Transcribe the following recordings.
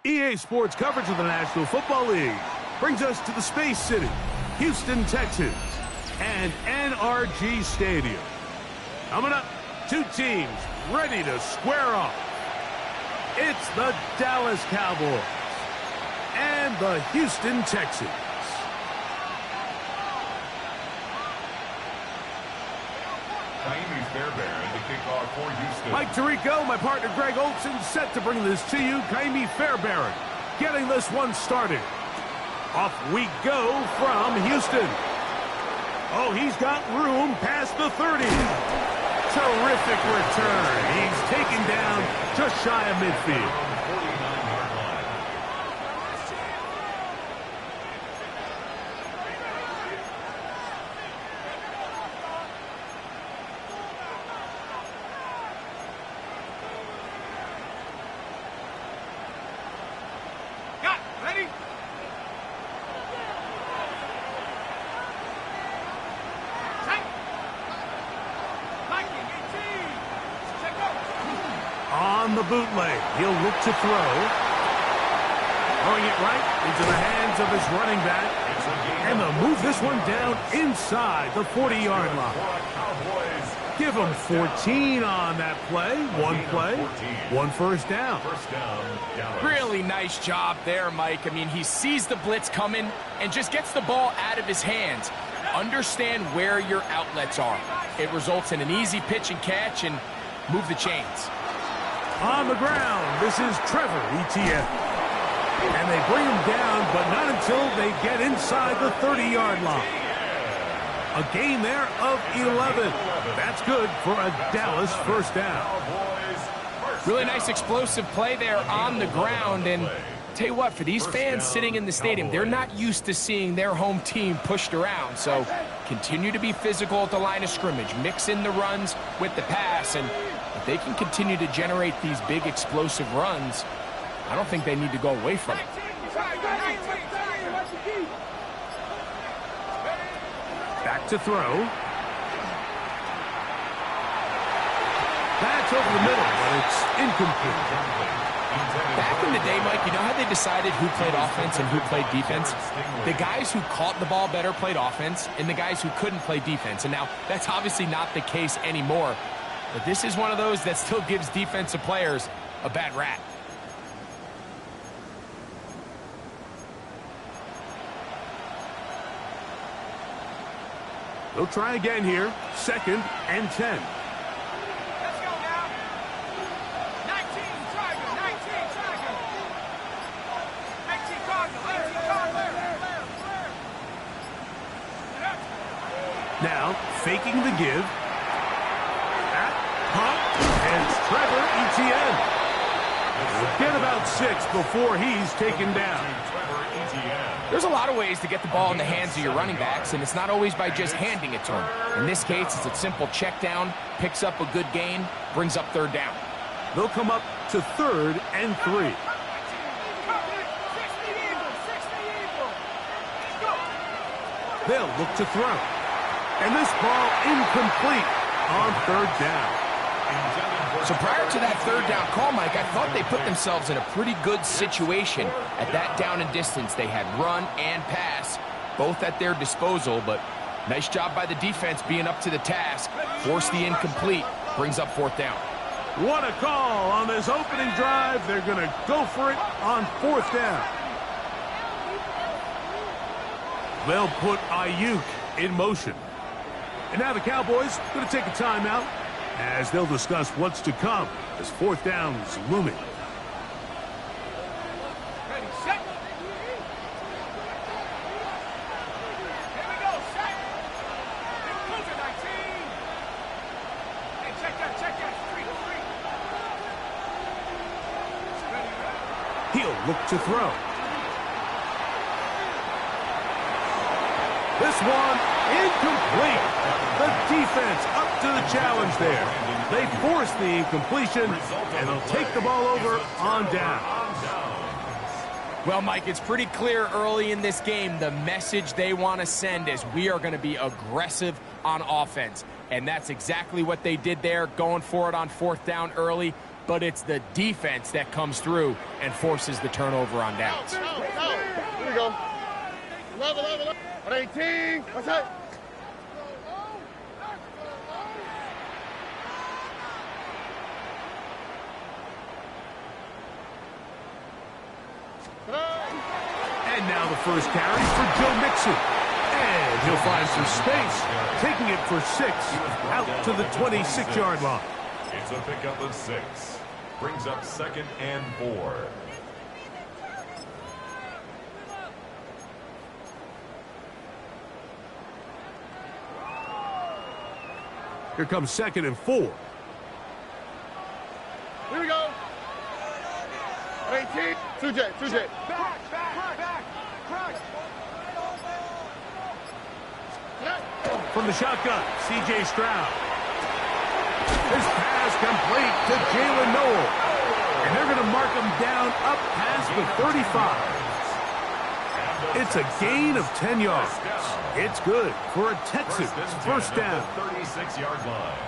EA Sports coverage of the National Football League brings us to the Space City, Houston, Texas, and NRG Stadium. Coming up, two teams ready to square off. It's the Dallas Cowboys and the Houston Texans. Mike Tirico, my partner Greg Olson, set to bring this to you. Kaimi Fairbairn getting this one started. Off we go from Houston. Oh, he's got room past the 30. Terrific return. He's taken down just shy of midfield. On the bootleg, he'll look to throw. Throwing it right into the hands of his running back. And they'll move this one down inside the 40-yard line. Give him 14 on that play. One first down. Really nice job there, Mike. I mean, he sees the blitz coming and just gets the ball out of his hands. Understand where your outlets are. It results in an easy pitch and catch and move the chains. On the ground, this is Trevor Etienne. And they bring him down, but not until they get inside the 30-yard line. A gain there of 11. That's good for a Dallas first down. Really nice explosive play there on the ground. And tell you what, for these fans sitting in the stadium, they're not used to seeing their home team pushed around. So continue to be physical at the line of scrimmage. Mix in the runs with the pass. And if they can continue to generate these big explosive runs, I don't think they need to go away from it. Back to throw. That's over the middle, but it's incomplete. Back in the day, Mike, you know how they decided who played offense and who played defense? The guys who caught the ball better played offense, and the guys who couldn't play defense. And now, that's obviously not the case anymore. But this is one of those that still gives defensive players a bad rap. They'll try again here. 2nd and 10. Let's go now. 19 Tiger, 19 Tiger. 19 Cardinal, 19 Cardinal. Now, faking the give. That pump, and it's Trevor Etienne. We'll get about 6 before he's taken down. There's a lot of ways to get the ball in the hands of your running backs, and it's not always by just handing it to them. In this case, it's a simple check down, picks up a good gain, brings up 3rd down. They'll come up to 3rd and 3. They'll look to throw. And this ball incomplete on 3rd down. So prior to that 3rd down call, Mike, I thought they put themselves in a pretty good situation. At that down and distance, they had run and pass, both at their disposal, but nice job by the defense being up to the task. Force the incomplete, brings up 4th down. What a call on this opening drive. They're going to go for it on 4th down. They'll put Ayuk in motion. And now the Cowboys going to take a timeout as they'll discuss what's to come as 4th down is looming. Ready, set. Here we go, set. Closer, 19. Hey, check that. 3. He'll look to throw. This one incomplete. The defense up to the challenge there. They force the incompletion, and they'll take the ball over on down. Well, Mike, it's pretty clear early in this game the message they want to send is we are going to be aggressive on offense. And that's exactly what they did there, going for it on 4th down early. but it's the defense that comes through and forces the turnover on downs. Here we go. 11. 18. What's that? And now the first carry for Joe Mixon. And he'll find some space, taking it for 6 out to the 26-yard line. It's a pickup of 6. Brings up 2nd and 4. Here comes 2nd and 4. Here we go. 18. 2J. Back. From the shotgun, C.J. Stroud. His pass complete to Jalen Noel. And they're going to mark him down up past the 35. It's a gain of 10 yards. It's good for a Texans first down. 36-yard line.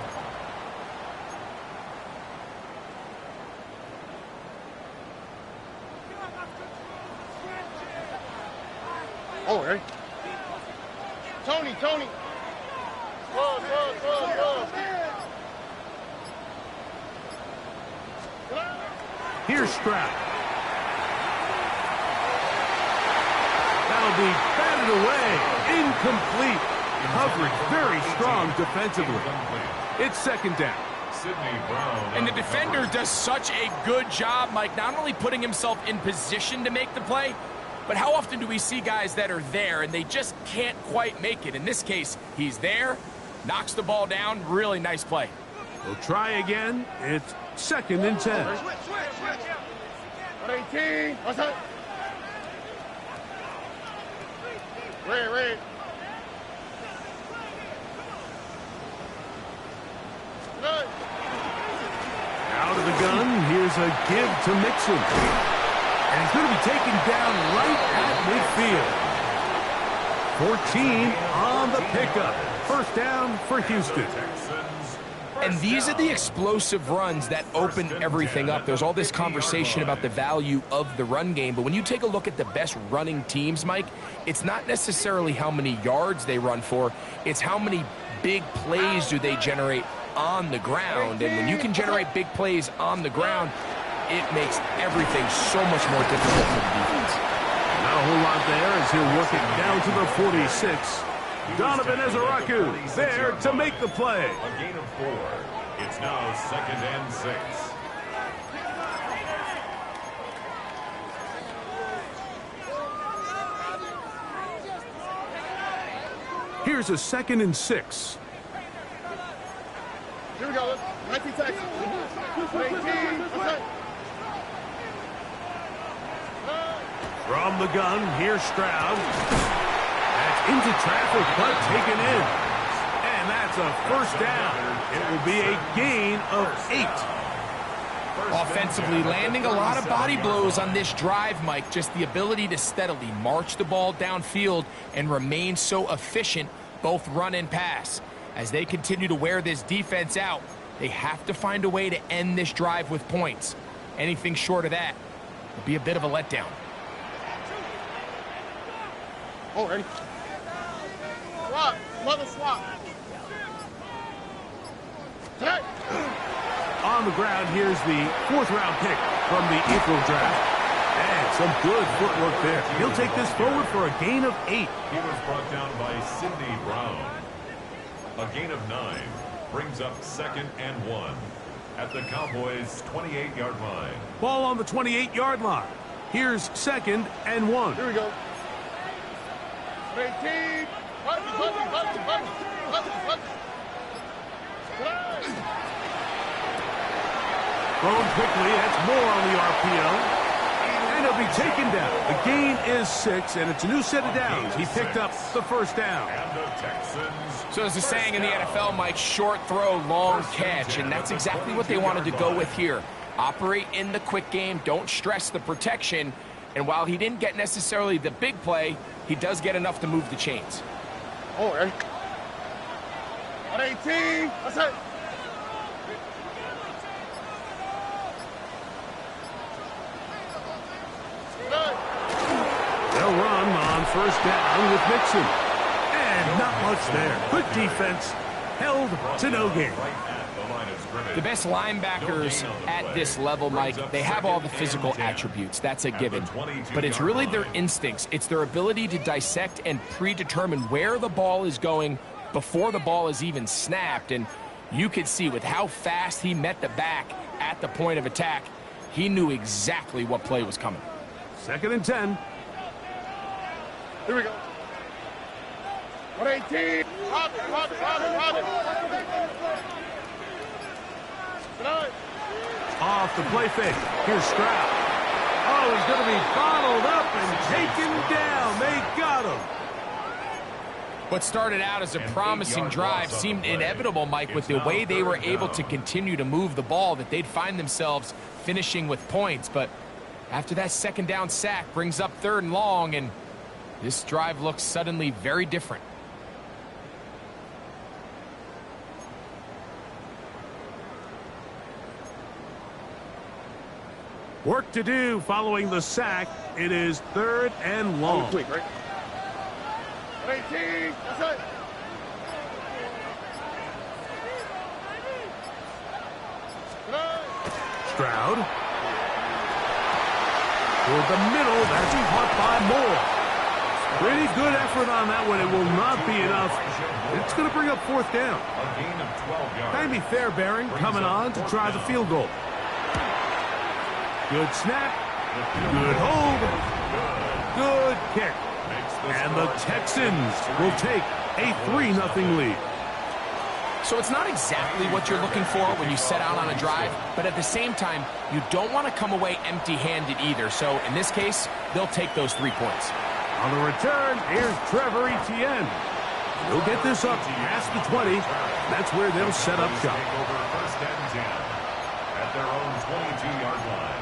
Oh, hey. Tony. Throw. Here's Stroud. That'll be batted away. Incomplete. Coverage very strong defensively. It's 2nd down. And the defender does such a good job, Mike, not only putting himself in position to make the play, but how often do we see guys that are there and they just can't quite make it? In this case, he's there, knocks the ball down. Really nice play. We'll try again. It's 2nd and 10. Switch. 18. What's that? Red. Out of the gun, here's a give to Mixon. And he's going to be taken down right at midfield. 14 on the pickup. First down for Houston. And these are the explosive runs that open everything up. There's all this conversation about the value of the run game, but when you take a look at the best running teams, Mike, it's not necessarily how many yards they run for, it's how many big plays do they generate on the ground. And when you can generate big plays on the ground, it makes everything so much more difficult for the defense. Not a whole lot there as he'll work it down to the 46. Donovan Ezaraku there to make the play. A gain of 4. It's now 2nd and 6. Here's a 2nd and 6. Here we go. 19 Texans. 18. What's that? From the gun, here's Stroud. That's into traffic, but taken in. And that's a first down. It will be a gain of 8. Offensively landing a lot of body blows on this drive, Mike. Just the ability to steadily march the ball downfield and remain so efficient, both run and pass. As they continue to wear this defense out, they have to find a way to end this drive with points. Anything short of that will be a bit of a letdown. Oh, ready? Swap. Another swap. Tonight. On the ground, here's the 4th-round pick from the April draft. And some good footwork there. He'll take this forward for a gain of 8. He was brought down by Sidney Brown. A gain of 9 brings up 2nd and 1 at the Cowboys' 28-yard line. Ball on the 28-yard line. Here's 2nd and 1. Here we go. 18. Thrown quickly, that's more on the RPO. And he'll be taken down. The gain is 6, and it's a new set of downs. He picked up the first down. And the Texans. So as the saying in the NFL, Mike, short throw, long catch, and that's exactly what they wanted to go with here. Operate in the quick game, don't stress the protection, and while he didn't get necessarily the big play, he does get enough to move the chains. Oh, ready? 18. What's that? They'll run on first down with Mixon. And not much there. Good defense. Held to no gain. The best linebackers at this level, Mike, they have all the physical attributes. That's a given. But it's really their instincts. It's their ability to dissect and predetermine where the ball is going before the ball is even snapped. And you could see with how fast he met the back at the point of attack, he knew exactly what play was coming. 2nd and 10. Here we go. 118. Hop it. Off the play fake. Here's Stroud. Oh, he's going to be bottled up and taken down. They got him. What started out as a promising drive seemed inevitable, Mike, with the way they were able to continue to move the ball, that they'd find themselves finishing with points. But after that 2nd down sack brings up 3rd and long, and this drive looks suddenly very different. Work to do following the sack. It is 3rd and long. Quick, right? 118. That's it. Stroud. Toward the middle. That's caught by Moore. Pretty good effort on that one. It will not be enough. It's going to bring up 4th down. A gain of 12 yards. Jaime Fairbairn coming on to try the field goal. Good snap. Good hold. Good kick. And the Texans will take a 3-0 lead. So it's not exactly what you're looking for when you set out on a drive, but at the same time, you don't want to come away empty-handed either. So in this case, they'll take those 3 points. On the return, here's Trevor Etienne. He'll get this up past the 20. That's where they'll set up shop. Over 1st and 10 at their own 22-yard line.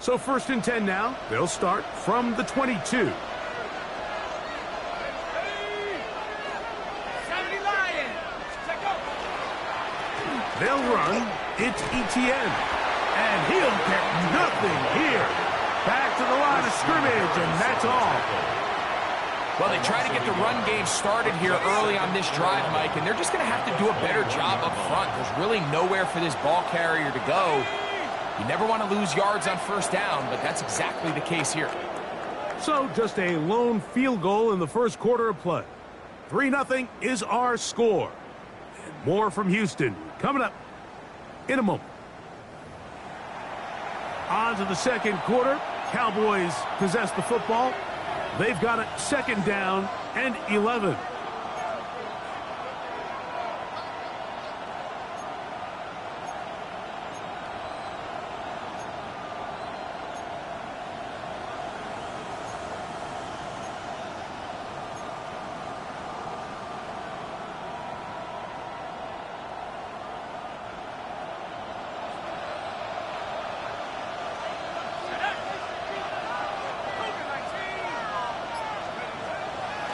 So 1st and 10 now. They'll start from the 22. 70 Lions. Check out. They'll run. It's Etienne. And he'll get nothing here. Back to the line of scrimmage, and that's all. Well, they try to get the run game started here early on this drive, Mike, and they're just going to have to do a better job up front. There's really nowhere for this ball carrier to go. You never want to lose yards on 1st down, but that's exactly the case here. So just a lone field goal in the 1st quarter of play. 3-0 is our score. And more from Houston coming up in a moment. On to the 2nd quarter. Cowboys possess the football. They've got it 2nd down and 11.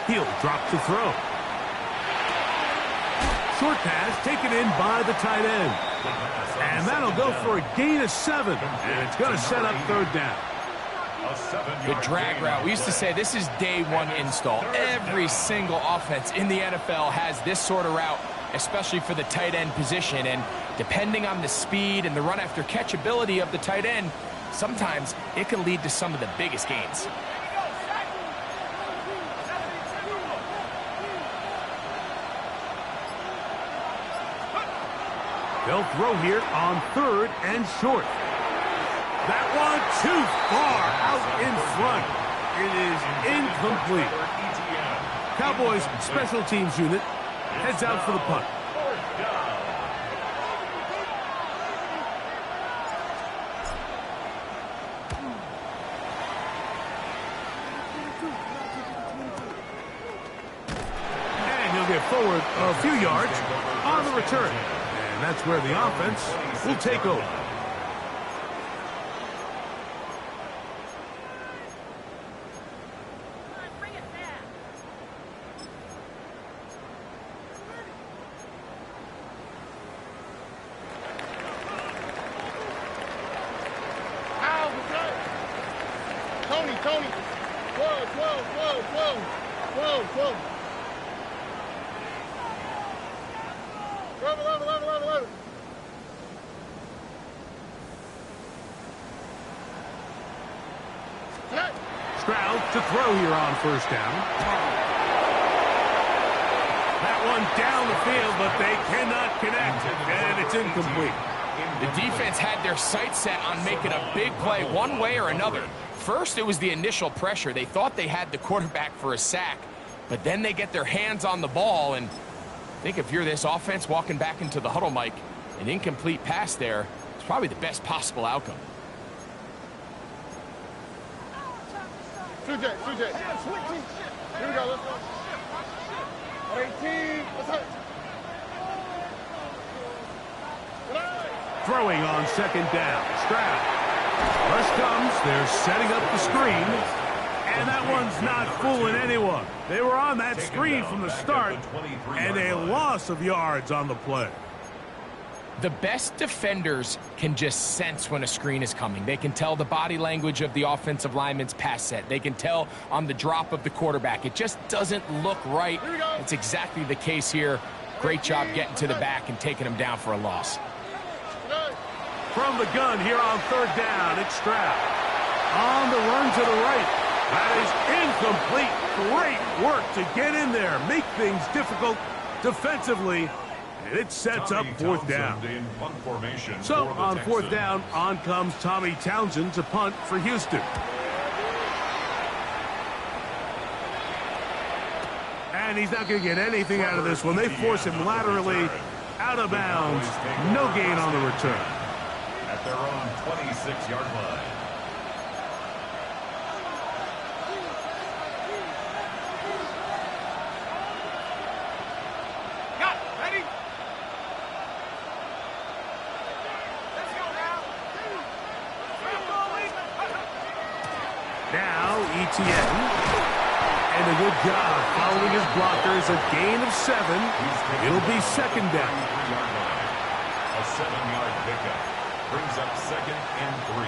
He'll drop to throw. Short pass taken in by the tight end. And that'll go for a gain of 7. And it's going to set up 3rd down. The drag route. We used to say this is day 1 install. Every single offense in the NFL has this sort of route, especially for the tight end position. And depending on the speed and the run after catch ability of the tight end, sometimes it can lead to some of the biggest gains. They'll throw here on 3rd and short. That one too far out in front. It is incomplete. Cowboys special teams unit heads out for the punt. And he'll get forward a few yards on the return. And that's where the offense will take over. 12. 11. Stroud to throw here on first down. That one down the field, but they cannot connect, and it's incomplete. The defense had their sights set on making a big play one way or another. First, it was the initial pressure. They thought they had the quarterback for a sack, but then they get their hands on the ball, and I think if you're this offense walking back into the huddle, Mike, an incomplete pass there is probably the best possible outcome. Two J. Here we go. Let's go. 18. Let's hit. Throwing on second down. Stroud. Rush comes. They're setting up the screen. And that one's not fooling anyone. They were on that screen from the start. And a loss of yards on the play. The best defenders can just sense when a screen is coming. They can tell the body language of the offensive lineman's pass set. They can tell on the drop of the quarterback. It just doesn't look right. It's exactly the case here. Great job getting to the back and taking him down for a loss. From the gun here on third down, it's Stroud. On the run to the right. That is incomplete. Great work to get in there. Make things difficult defensively. And it sets up fourth down. So on fourth down, on comes Tommy Townsend to punt for Houston. And he's not going to get anything out of this one. They force him laterally out of bounds. No gain on the return. At their own 26-yard line. ETN, and a good job following his blockers. A gain of 7. It'll be second down. A 7-yard pickup brings up second and 3.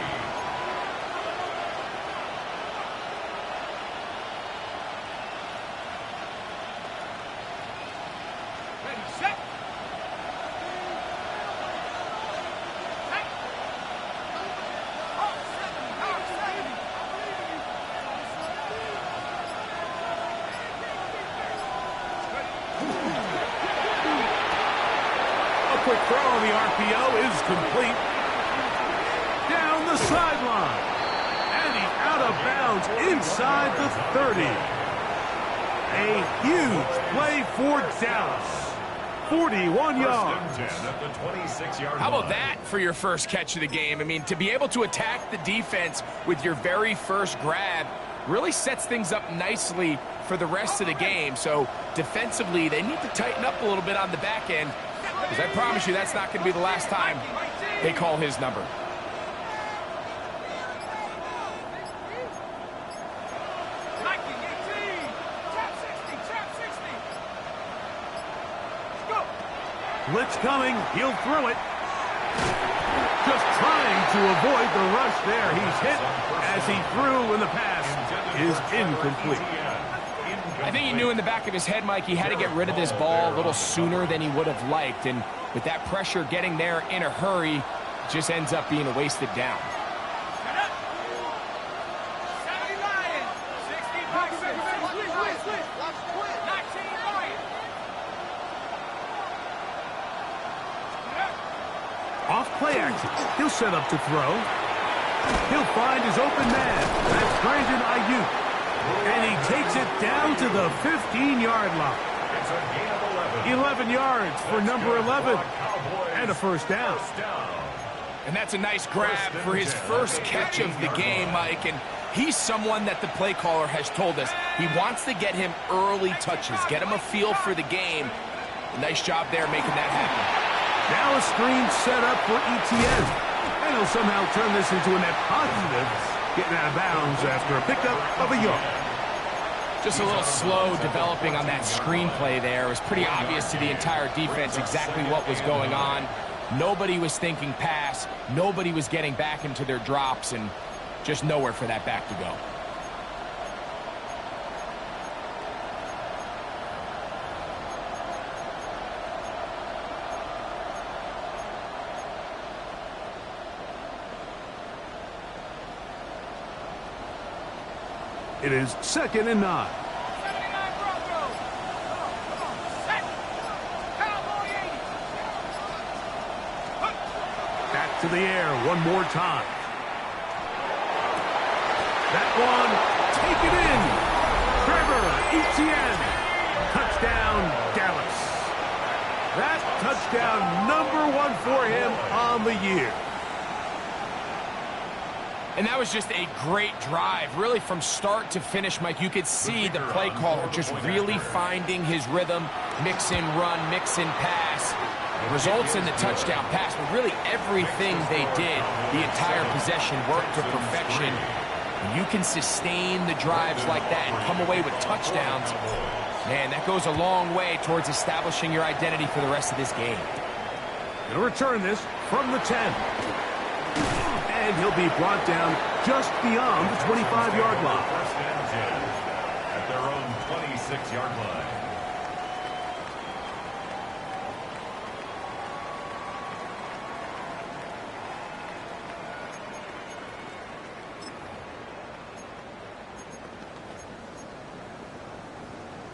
Quick throw on the RPO is complete. Down the sideline. And he's out of bounds inside the 30. A huge play for Dallas. 41 yards. How about that for your first catch of the game? I mean, to be able to attack the defense with your very first grab really sets things up nicely for the rest of the game. So defensively, they need to tighten up a little bit on the back end. Because I promise you that's not going to be the last time they call his number. Blitz coming. He'll throw it. Just trying to avoid the rush there. He's hit as he threw, and the pass is incomplete. I think he knew in the back of his head, Mike, he had to get rid of this ball a little sooner than he would have liked. And with that pressure getting there in a hurry, it just ends up being a wasted down. Off play action. He'll set up to throw. He'll find his open man. That's Brandon Ayuk. And he takes it down to the 15-yard line. 11 yards for number 11. And a first down. And that's a nice grab for his first catch of the game, Mike. And he's someone that the play caller has told us he wants to get him early touches, get him a feel for the game. A nice job there making that happen. Now a screen set up for ETN. And he'll somehow turn this into a net positive, getting out of bounds after a pickup of a yard. Just a little slow developing on that screenplay there. It was pretty obvious to the entire defense exactly what was going on. Nobody was thinking pass. Nobody was getting back into their drops, and just nowhere for that back to go. It is 2nd and 9. Back to the air one more time. That one, take it in. Trevor Etienne. Touchdown, Dallas. That touchdown #1 for him on the year. And that was just a great drive. Really from start to finish, Mike, you could see the play caller just really finding his rhythm. Mix and run, mix and pass. Results in the touchdown pass. But really everything they did, the entire possession worked to perfection. You can sustain the drives like that and come away with touchdowns. Man, that goes a long way towards establishing your identity for the rest of this game. He'll return this from the 10. And he'll be brought down just beyond the 25-yard line. 1st and 10 at their own 26-yard line.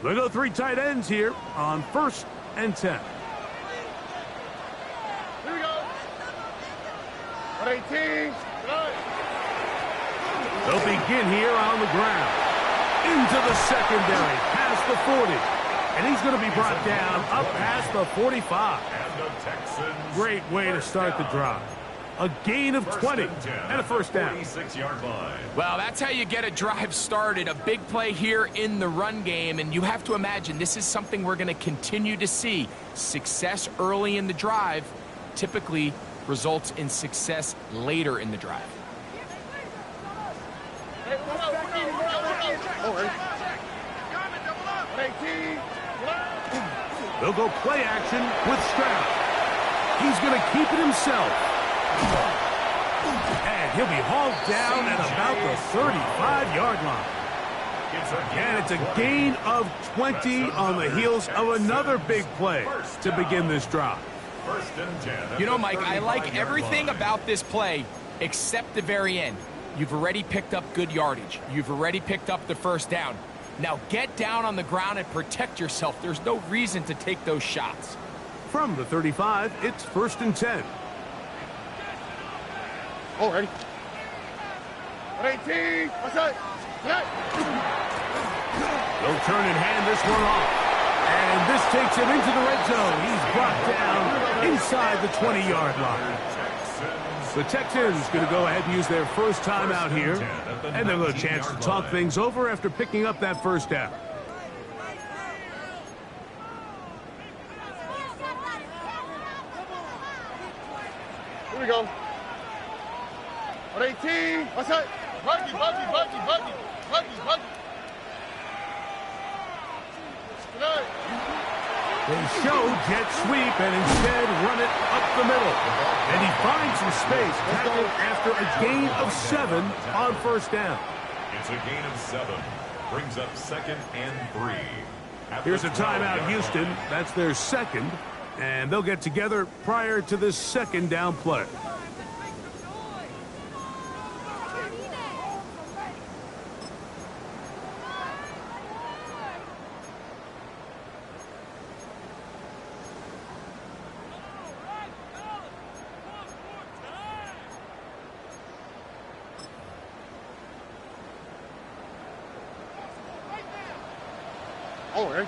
They go 3 tight ends here on 1st and 10. Here we go. 118. They'll begin here on the ground. Into the secondary, past the 40. And he's going to be brought down up past the 45. And the Texans. Great way to start the drive. A gain of 20 and a 1st down. 46-yard line. Well, that's how you get a drive started. A big play here in the run game, and you have to imagine this is something we're going to continue to see. Success early in the drive typically results in success later in the drive. They'll go play action with Stroud. He's going to keep it himself. And he'll be hauled down at about the 35-yard line. And it's a gain of 20 on the heels of another big play to begin this drive. 1st and 10. You know, Mike, I like everything about this play except the very end. You've already picked up good yardage. You've already picked up the 1st down. Now get down on the ground and protect yourself. There's no reason to take those shots. From the 35, it's 1st and 10. Oh, ready. 118. What's that? They'll turn and hand this one off. And this takes him into the red zone. He's brought down inside the 20-yard line. The Texans going to go ahead and use their 1st time out here. And they'll have a chance to talk things over after picking up that 1st down. Here we go. 118. What's that? Buggy. They show jet sweep and instead run it up the middle. And he finds some space, tackled after a gain of 7 on 1st down. It's a gain of 7. Brings up 2nd and 3. Here's a timeout, Houston. That's their 2nd. And they'll get together prior to this 2nd down play. Oh, ready.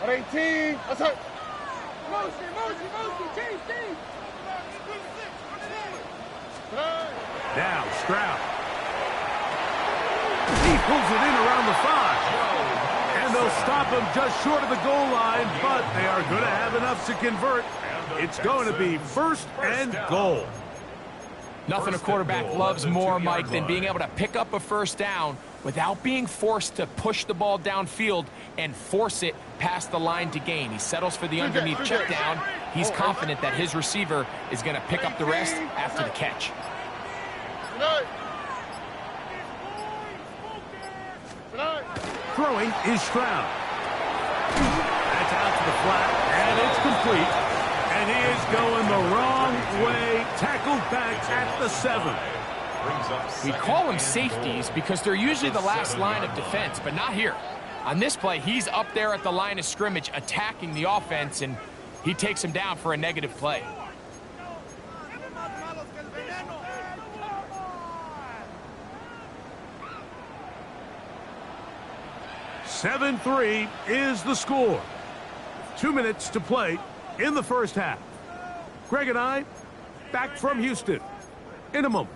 118. What's that? Now, Stroud. He pulls it in around the 5. And they'll stop him just short of the goal line, but they are going to have enough to convert. It's going to be 1st and goal. Nothing a quarterback loves more, Mike, than being able to pick up a 1st down without being forced to push the ball downfield and force it past the line to gain. He settles for the underneath check down. He's confident that his receiver is going to pick up the rest after the catch. Throwing is Stroud. That's out to the flat, and it's complete. And he is going the wrong way, tackled back at the 7. brings up We second call them and safeties goal. because they're usually the last 7 line of yard defense, but not here. On this play, he's up there at the line of scrimmage attacking the offense, and he takes him down for a negative play. 7-3 is the score. 2 minutes to play in the first half. Greg and I back from Houston in a moment.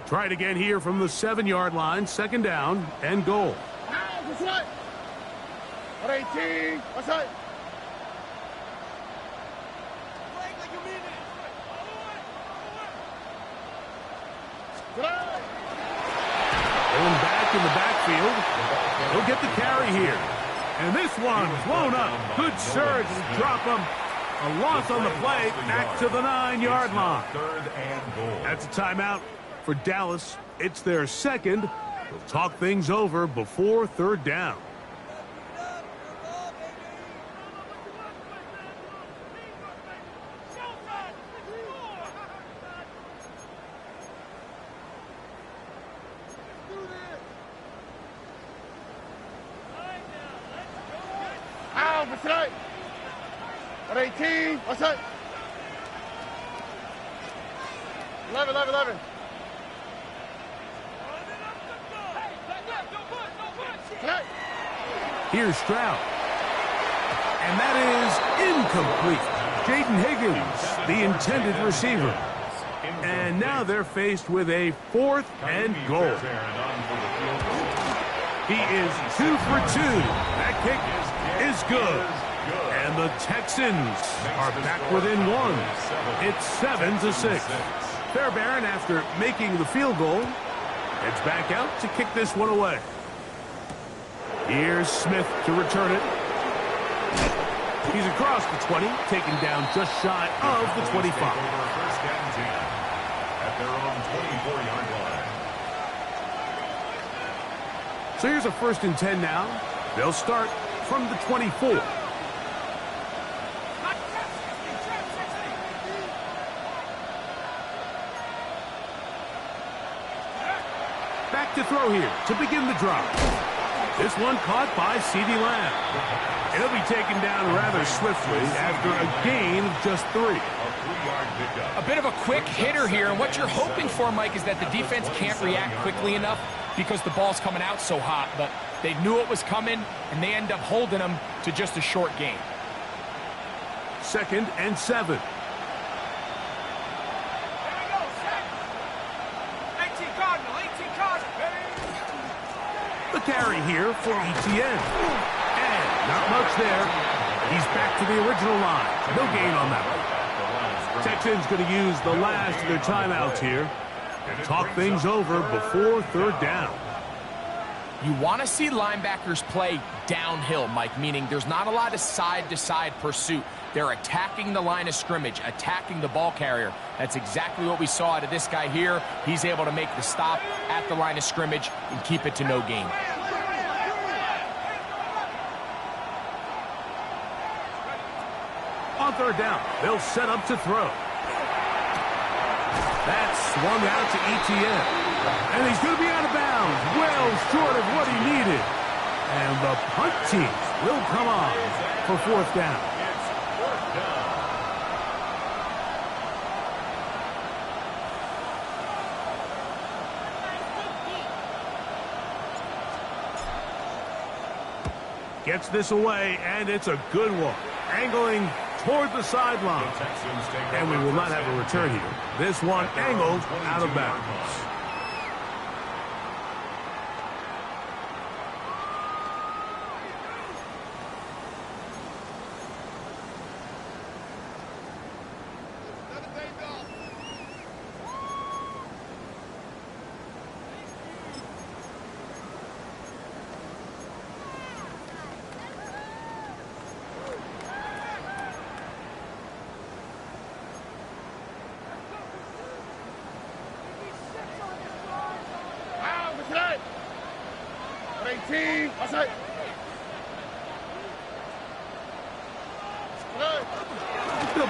Try it again here from the 7-yard line. Second down and goal. That's right. 18. That's right. Going back in the backfield. He'll get the carry here. And this one's blown up. Good surge to drop him. A loss on the play. Back to the 9-yard line. Third and goal. That's a timeout for Dallas. It's their second. They'll talk things over before third down. That's right. 18. What's that? 11. Here's Stroud. And that is incomplete. Jaden Higgins, the intended receiver. And now they're faced with a 4th and goal. He is 2 for 2. That kick is good. And the Texans are back within 1. It's 7-6. Fairbairn, after making the field goal, heads back out to kick this one away. Here's Smith to return it. He's across the 20, taken down just shy of the 25. First down 10 at their own 24-yard line. So here's a 1st and 10 now. They'll start from the 24. Back to throw here to begin the drive. This one caught by CeeDee Lamb. He'll be taken down rather swiftly after a gain of just 3. A bit of a quick hitter here, and what you're hoping for, Mike, is that the defense can't react quickly enough because the ball's coming out so hot, but they knew it was coming, and they end up holding them to just a short gain. 2nd and 7. The carry here for ETN. And not much there. He's back to the original line. No gain on that one. Texans going to use the last of their timeouts here and talk things over before third down. You want to see linebackers play downhill, Mike, meaning there's not a lot of side-to-side pursuit. They're attacking the line of scrimmage, attacking the ball carrier. That's exactly what we saw out of this guy here. He's able to make the stop at the line of scrimmage and keep it to no gain. On third down, they'll set up to throw. That's swung out to ETN. And he's going to be out of bounds, well short of what he needed. And the punt team will come on for 4th down. Gets this away, and it's a good one. Angling toward the sideline. And we will not have a return here. This one angled out of bounds.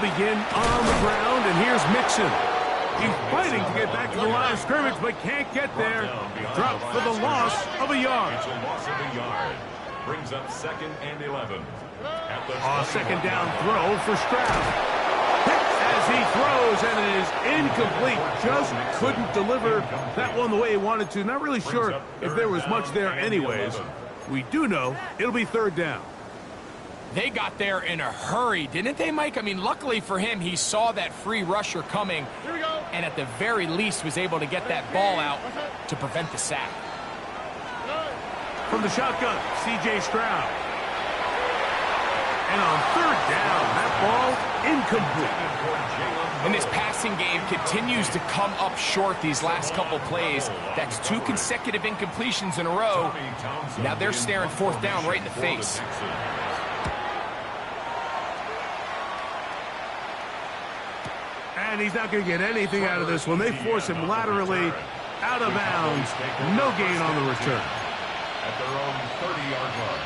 They'll begin on the ground, and here's Mixon. He's fighting to get back to the line of scrimmage, but can't get there. Dropped for the loss of a yard. It's a loss of a yard. Brings up 2nd and 11. At the Second down throw for Stroud. As he throws, and it is incomplete. Just couldn't deliver that one the way he wanted to. Not really sure if there was much there anyways. We do know it'll be 3rd down. They got there in a hurry, didn't they, Mike? I mean, luckily for him, he saw that free rusher coming, and at the very least was able to get that ball out to prevent the sack. From the shotgun, C.J. Stroud. And on 3rd down, that ball incomplete. And this passing game continues to come up short these last couple plays. That's 2 consecutive incompletions in a row. Now they're staring 4th down right in the face. And he's not going to get anything out of this one. They force him laterally out of bounds. No gain on the return. At their own 30-yard line.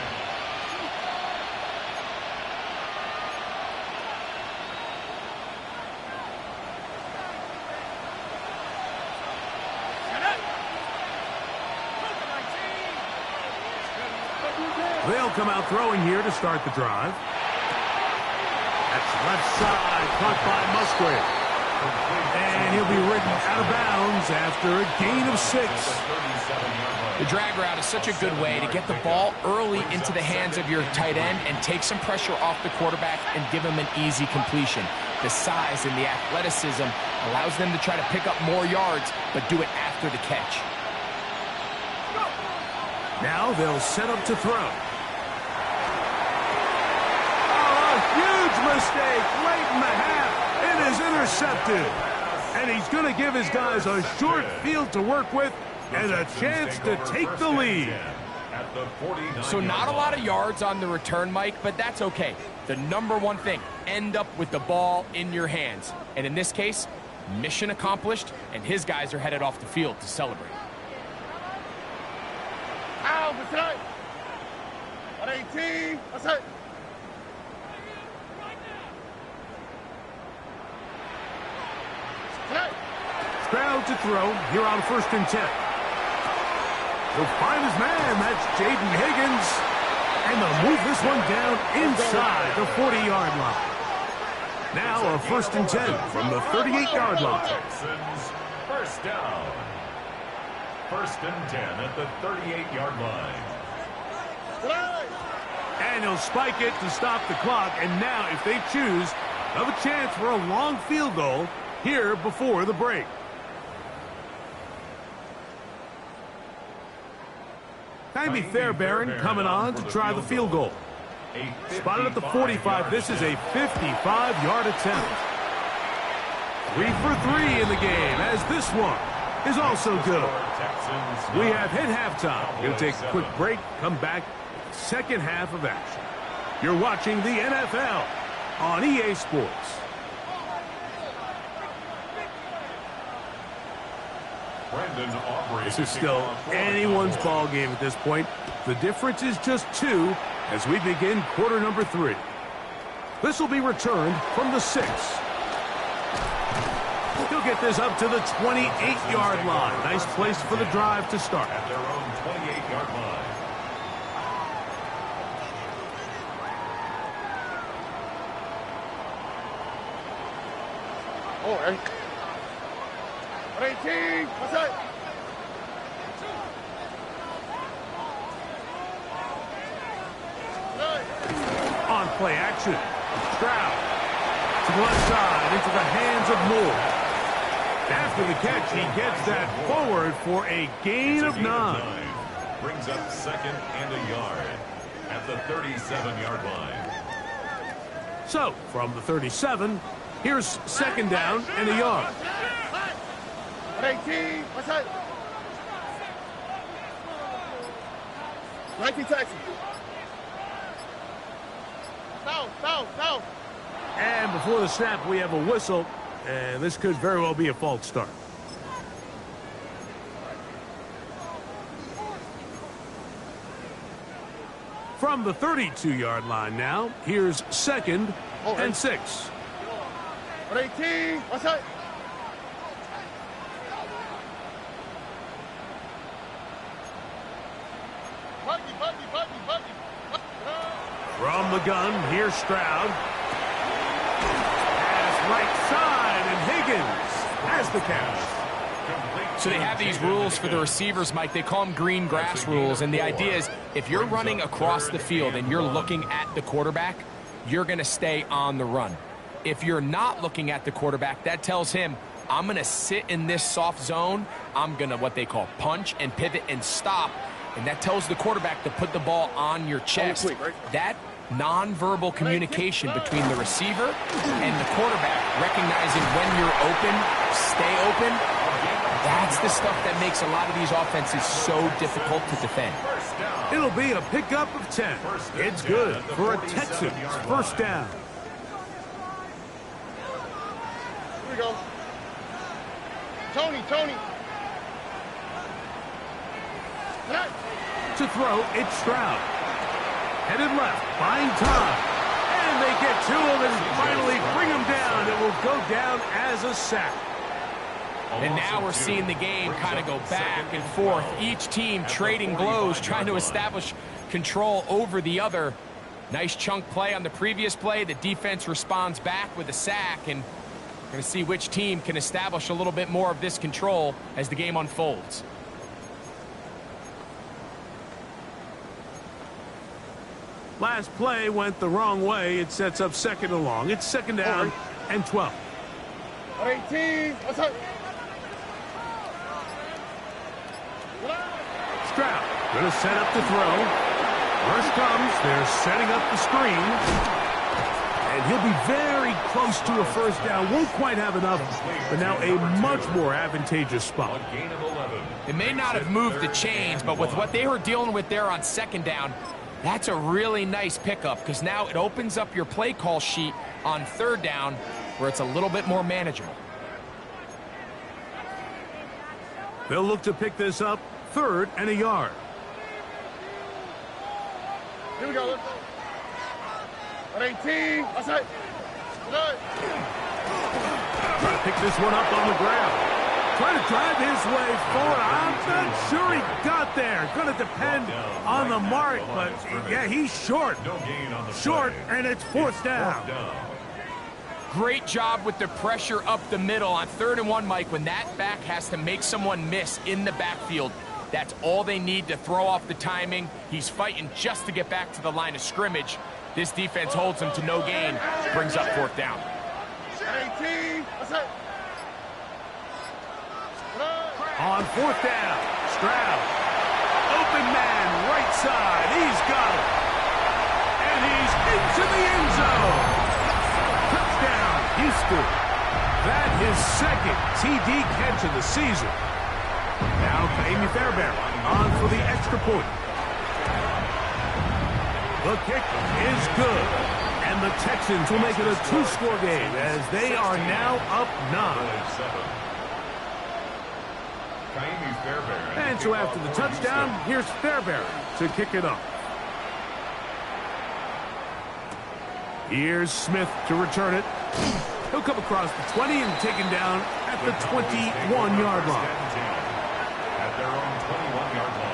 They'll come out throwing here to start the drive. That's left side, caught by Musgrave. And he'll be ridden out of bounds after a gain of 6. The drag route is such a good way to get the ball early into the hands of your tight end and take some pressure off the quarterback and give him an easy completion. The size and the athleticism allows them to try to pick up more yards, but do it after the catch. Now they'll set up to throw. Oh, a huge mistake late in the half. It is intercepted. And he's going to give his guys a short field to work with and a chance to take the lead. So not a lot of yards on the return, Mike, but that's okay. The number one thing, end up with the ball in your hands. And in this case, mission accomplished, and his guys are headed off the field to celebrate. Out, what's up? 118, what's up? Stroud to throw here on 1st and 10. He'll find his man. That's Jaden Higgins. And they'll move this one down inside the 40-yard line. Now a 1st and 10 from the 38-yard line. Texans, 1st down. 1st and 10 at the 38-yard line. And he'll spike it to stop the clock. And now, if they choose, they'll have a chance for a long field goal here before the break. Jaime Fairbairn coming on to try the field goal. Spotted at the 45. This is a 55-yard attempt. 3 for 3 in the game, as this one is also good. We have hit halftime. We'll take a quick break, come back, second half of action. You're watching the NFL on EA Sports. This is still anyone's ball game at this point. The difference is just 2 as we begin quarter number 3. This will be returned from the 6. He'll get this up to the 28-yard line. Nice place for the drive to start. At their own 28-yard line. Oh, 118, what's up? On play action. Stroud to the left side into the hands of Moore. After the catch, he gets that forward for a gain of 9. Brings up 2nd and a yard at the 37-yard line. So, from the 37, here's 2nd down and a yard. 118, what's up? 19 Texans. No. And before the snap, we have a whistle, and this could very well be a false start. From the 32-yard line now, here's 2nd and 6. On 18, what's up? Buggy. From the gun, here's Stroud. Pass right side, and Higgins has the catch. So they have these rules for the receivers, Mike. They call them green grass rules, and the idea is if you're running across the field and you're looking at the quarterback, you're going to stay on the run. If you're not looking at the quarterback, that tells him, I'm going to sit in this soft zone. I'm going to what they call punch and pivot and stop. And that tells the quarterback to put the ball on your chest. That nonverbal communication between the receiver and the quarterback, recognizing when you're open, stay open, that's the stuff that makes a lot of these offenses so difficult to defend. It'll be a pickup of 10. It's good for a Texans first down. Here we go. Tony. To throw, it's Stroud. Headed left, buying time. And they get to him and finally bring him down. It will go down as a sack. And now we're seeing the game kind of go back and forth. Each team trading blows, trying to establish control over the other. Nice chunk play on the previous play. The defense responds back with a sack. And we're going to see which team can establish a little bit more of this control as the game unfolds. Last play went the wrong way. It sets up second and long. It's second down and 12. On 18, what's up? Stroud going to set up to throw. Rush comes. They're setting up the screen. And he'll be very close to a first down. Won't quite have enough, but now a much more advantageous spot. They may not have moved the chains, but with what they were dealing with there on second down, that's a really nice pickup because now it opens up your play call sheet on third down where it's a little bit more manageable. They'll look to pick this up third and a yard. Here we go. On 18, what's up? Trying to pick this one up on the ground. Trying to drive his way forward. I'm not sure he got there. Going to depend on the mark, but yeah, he's short. Short, and it's fourth down. Great job with the pressure up the middle on 3rd and 1, Mike. When that back has to make someone miss in the backfield, that's all they need to throw off the timing. He's fighting just to get back to the line of scrimmage. This defense holds him to no gain, brings up fourth down. 18, what's up? On fourth down, Stroud. Open man, right side. He's got it. And he's into the end zone. Touchdown, Houston. That his second TD catch of the season. Now Kaimi Fairbairn on for the extra point. The kick is good. And the Texans will make it a two-score game as they are now up 9. And so after the touchdown, here's Fairbairn to kick it up. Here's Smith to return it. He'll come across the 20 and taken down at the 21-yard line. At their own 21-yard line.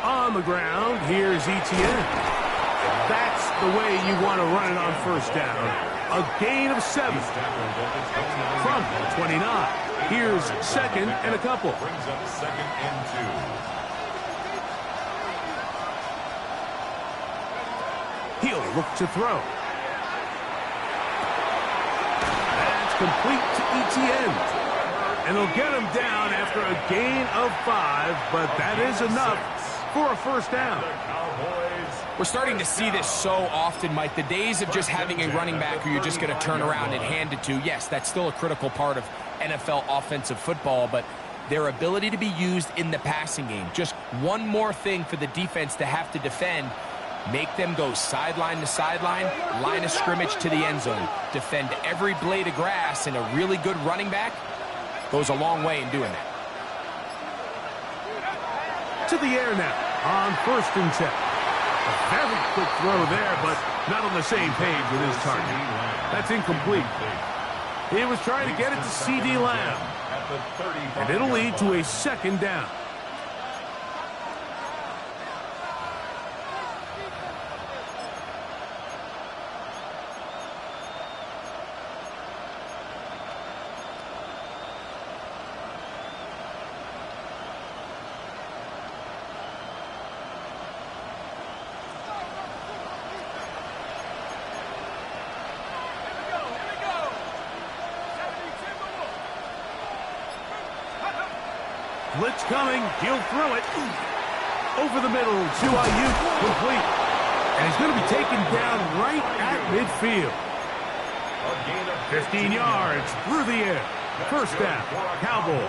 On the ground, here's Etienne. That's the way you want to run it on first down. A gain of 7 from the 29. Here's second and a couple. Brings up second and 2. He'll look to throw. That's complete to Etienne. And they'll get him down after a gain of 5, but that is enough for a first down. We're starting to see this so often, Mike. The days of just having a running back who you're just going to turn around and hand it to, yes, that's still a critical part of NFL offensive football, but their ability to be used in the passing game, just one more thing for the defense to have to defend, make them go sideline to sideline, line of scrimmage to the end zone, defend every blade of grass, and a really good running back, goes a long way in doing that. To the air now on 1st and 10. A very quick throw there, but not on the same page with his target. That's incomplete. He was trying to get it to C.D. Lamb. And it'll lead to a 2nd down. Blitz coming. He'll throw it. Over the middle to Ayuk. Complete. And he's going to be taken down right at midfield. 15 yards through the air. 1st down. Cowboys.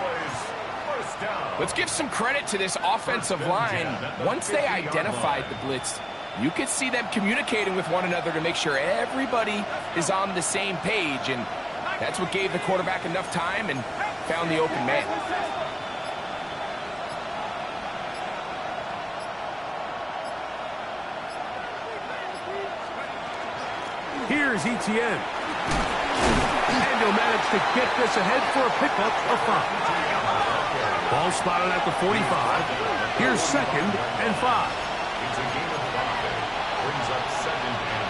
Let's give some credit to this offensive line. Once they identified the blitz, you could see them communicating with one another to make sure everybody is on the same page. And that's what gave the quarterback enough time and found the open man. Here's Etienne. And he'll manage to get this ahead for a pickup of 5. Ball spotted at the 45. Here's 2nd and 5. It's a gain of 5. Brings up 2nd and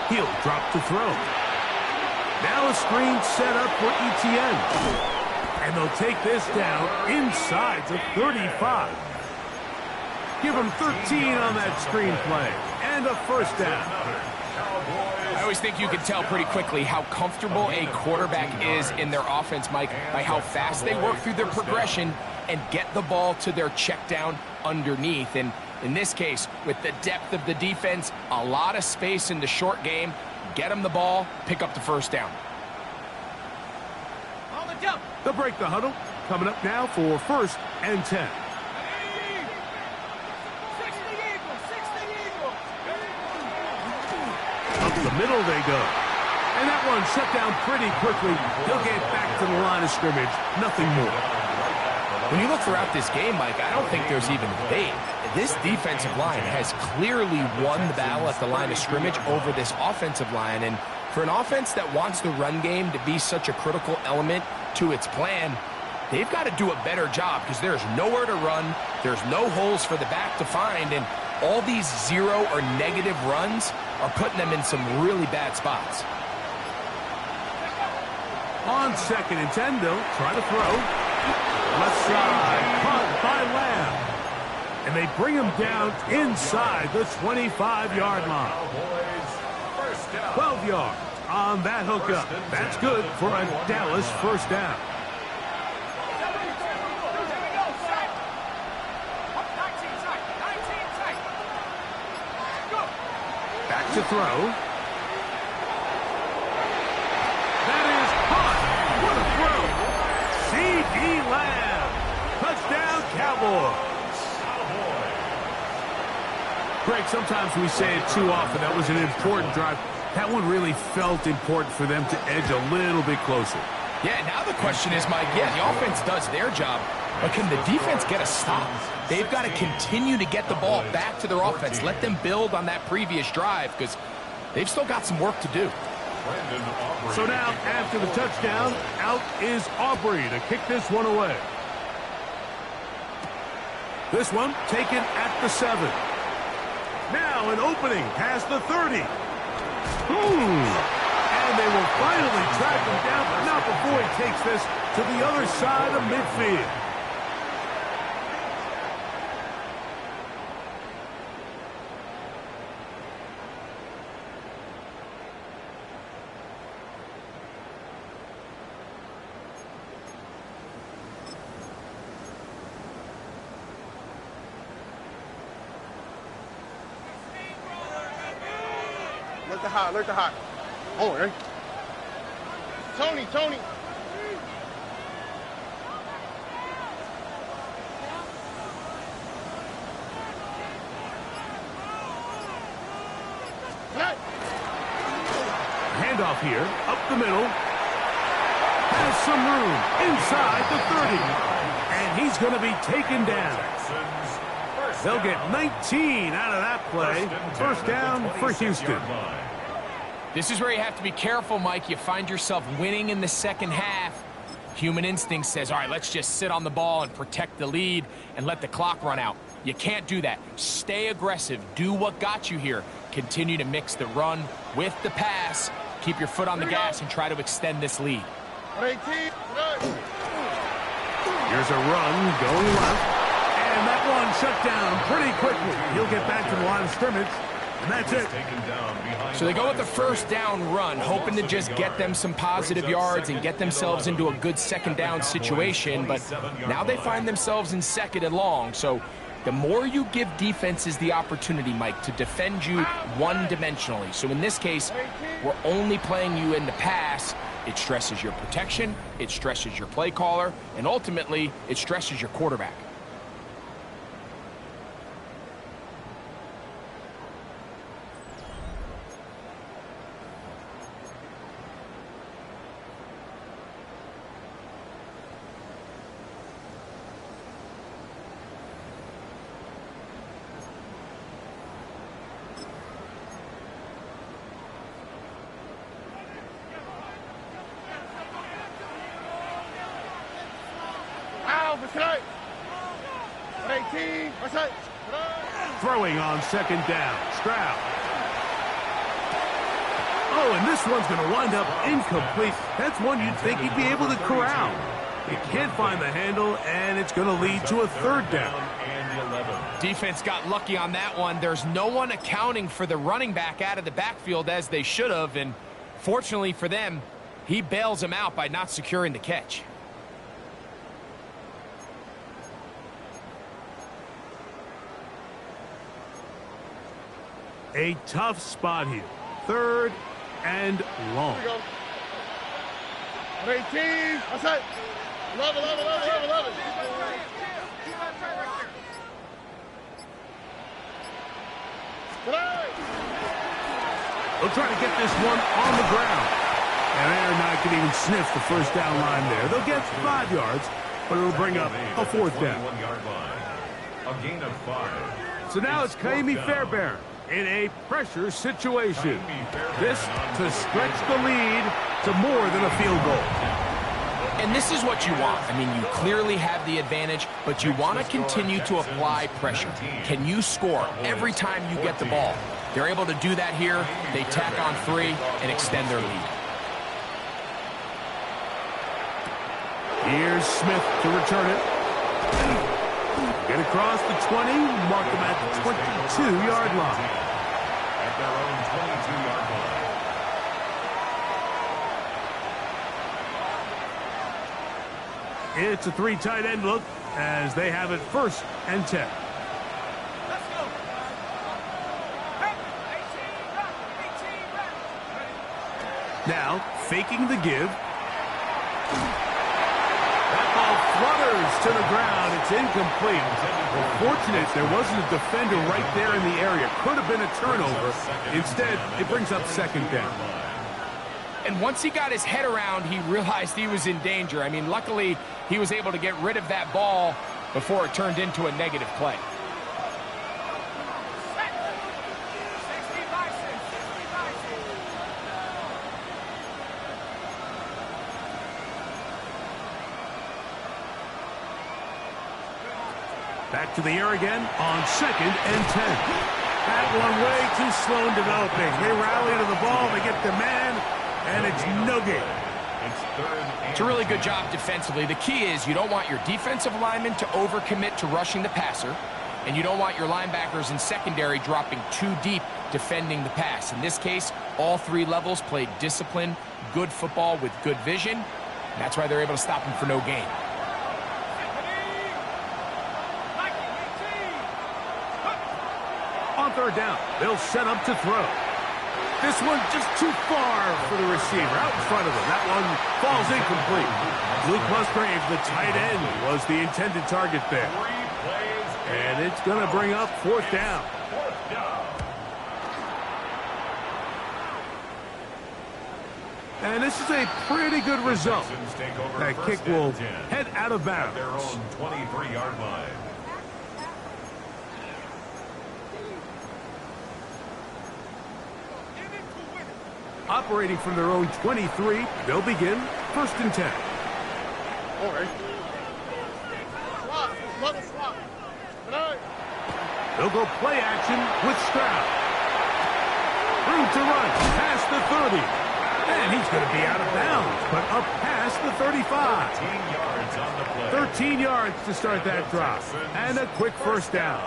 5. He'll drop to throw. Now a screen set up for Etienne. And they'll take this down inside the 35. Give him 13 on that screen play. And a 1st down. I always think you can tell pretty quickly how comfortable a quarterback is in their offense, Mike, by how fast they work through their progression and get the ball to their check down underneath. And in this case, with the depth of the defense, a lot of space in the short game, get them the ball, pick up the 1st down. On the jump. They'll break the huddle. Coming up now for 1st and 10. Up the middle they go. And that one shut down pretty quickly. He'll get back to the line of scrimmage. Nothing more. When you look throughout this game, Mike, I don't think there's even a debate. This defensive line has clearly won the battle at the line of scrimmage over this offensive line. And for an offense that wants the run game to be such a critical element to its plan, they've got to do a better job because there's nowhere to run. There's no holes for the back to find. And all these 0 or negative runs are putting them in some really bad spots. On 2nd and 10, they'll try to throw. Left side, caught by Lamb. And they bring him down inside the 25-yard line. 12 yards on that hookup. That's good for a Dallas 1st down. Back to throw. That is caught. What a throw. C.D. Lamb. Touchdown, Cowboys. Greg, sometimes we say it too often. That was an important drive. That one really felt important for them to edge a little bit closer. Yeah, now the question is, Mike, yeah, the offense does their job, but can the defense get a stop? They've got to continue to get the ball back to their offense. Let them build on that previous drive because they've still got some work to do. So now, after the touchdown, out is Aubrey to kick this one away. This one taken at the 7. Now an opening past the 30. And they will finally track him down, but not before he takes this to the other side of midfield. Alert the hot. Oh, right. Tony. Handoff here, up the middle. has some room inside the 30. And he's going to be taken down. They'll get 19 out of that play. First down for Houston. This is where you have to be careful, Mike. You find yourself winning in the second half. Human instinct says, all right, let's just sit on the ball and protect the lead and let the clock run out. You can't do that. Stay aggressive. Do what got you here. Continue to mix the run with the pass. Keep your foot on the gas and try to extend this lead. Here's a run going left. And that one shut down pretty quickly. He'll get back to the line of scrimmage. And that's it. So they go with the first down run, hoping to just get them some positive yards and get themselves into a good second down situation. But now they find themselves in second and long. So the more you give defenses the opportunity, Mike, to defend you one-dimensionally. So in this case, we're only playing you in the pass. It stresses your protection, it stresses your play caller, and ultimately, it stresses your quarterback. Throwing on second down. Stroud. Oh, and this one's going to wind up incomplete. That's one you'd think he'd be able to corral. He can't find the handle, and it's going to lead to a third down. Defense got lucky on that one. There's no one accounting for the running back out of the backfield as they should have, and fortunately for them, he bails him out by not securing the catch. A tough spot here. Third and long. Here we go. 18. That's it. 11. They'll try to get this one on the ground. And they're not going to even sniff the first down line there. They'll get 5 yards, but it'll bring up a fourth down. A gain of 5. So now it's Kaimi Fairbairn in a pressure situation. This to stretch the lead to more than a field goal. And this is what you want. I mean, you clearly have the advantage, but you want to continue to apply pressure. Can you score every time you get the ball? They're able to do that here. They tack on 3 and extend their lead. Here's Smith to return it. Get across the 20, mark them at the 22-yard line. At their own 22-yard line. It's a 3 tight end look as they have it 1st and 10. Let's go. Now, faking the give. That ball flutters to the ground. It's incomplete. Fortunate there wasn't a defender right there in the area. Could have been a turnover. Instead, it brings up 2nd down. And once he got his head around, he realized he was in danger. I mean, luckily, he was able to get rid of that ball before it turned into a negative play. Back to the air again on 2nd and 10. That one way too slow in developing. They rally to the ball, they get the man, and it's no gain. It's a really good job defensively. The key is you don't want your defensive linemen to overcommit to rushing the passer, and you don't want your linebackers in secondary dropping too deep defending the pass. In this case, all 3 levels played disciplined, good football with good vision. And that's why they're able to stop him for no gain. On 3rd down, they'll set up to throw. This one just too far for the receiver, out in front of him. That one falls incomplete. Luke Musgrave, the tight end, was the intended target there. And it's going to bring up 4th down. And this is a pretty good result. That kick will head out of bounds. Their own 23-yard line. Operating from their own 23, they'll begin 1st and 10. All right. Swap. Love a swap. They'll go play action with Stroud. Room to run past the 30. And he's going to be out of bounds, but up past the 35. 13 yards on the play. 13 yards to start that drive. And a quick first down.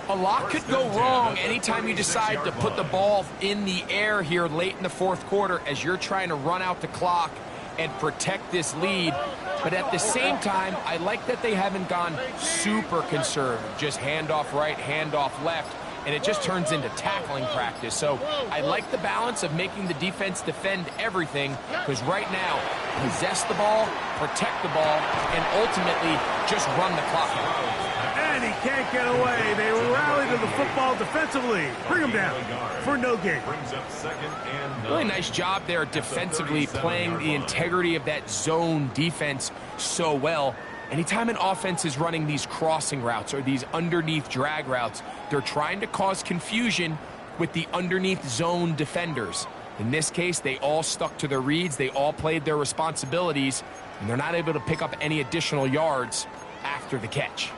A lot could go wrong anytime you decide to put the ball in the air here late in the 4th quarter as you're trying to run out the clock and protect this lead. But at the same time, I like that they haven't gone super conservative. Just handoff right, handoff left, and it just turns into tackling practice. So I like the balance of making the defense defend everything, because right now, possess the ball, protect the ball, and ultimately just run the clock out. And he can't get away. They rally to the football defensively. Bring him down for no gain. Brings up 2nd and 9. Really nice job there defensively, playing the integrity of that zone defense so well. Anytime an offense is running these crossing routes or these underneath drag routes, they're trying to cause confusion with the underneath zone defenders. In this case, they all stuck to their reads, they all played their responsibilities, and they're not able to pick up any additional yards after the catch.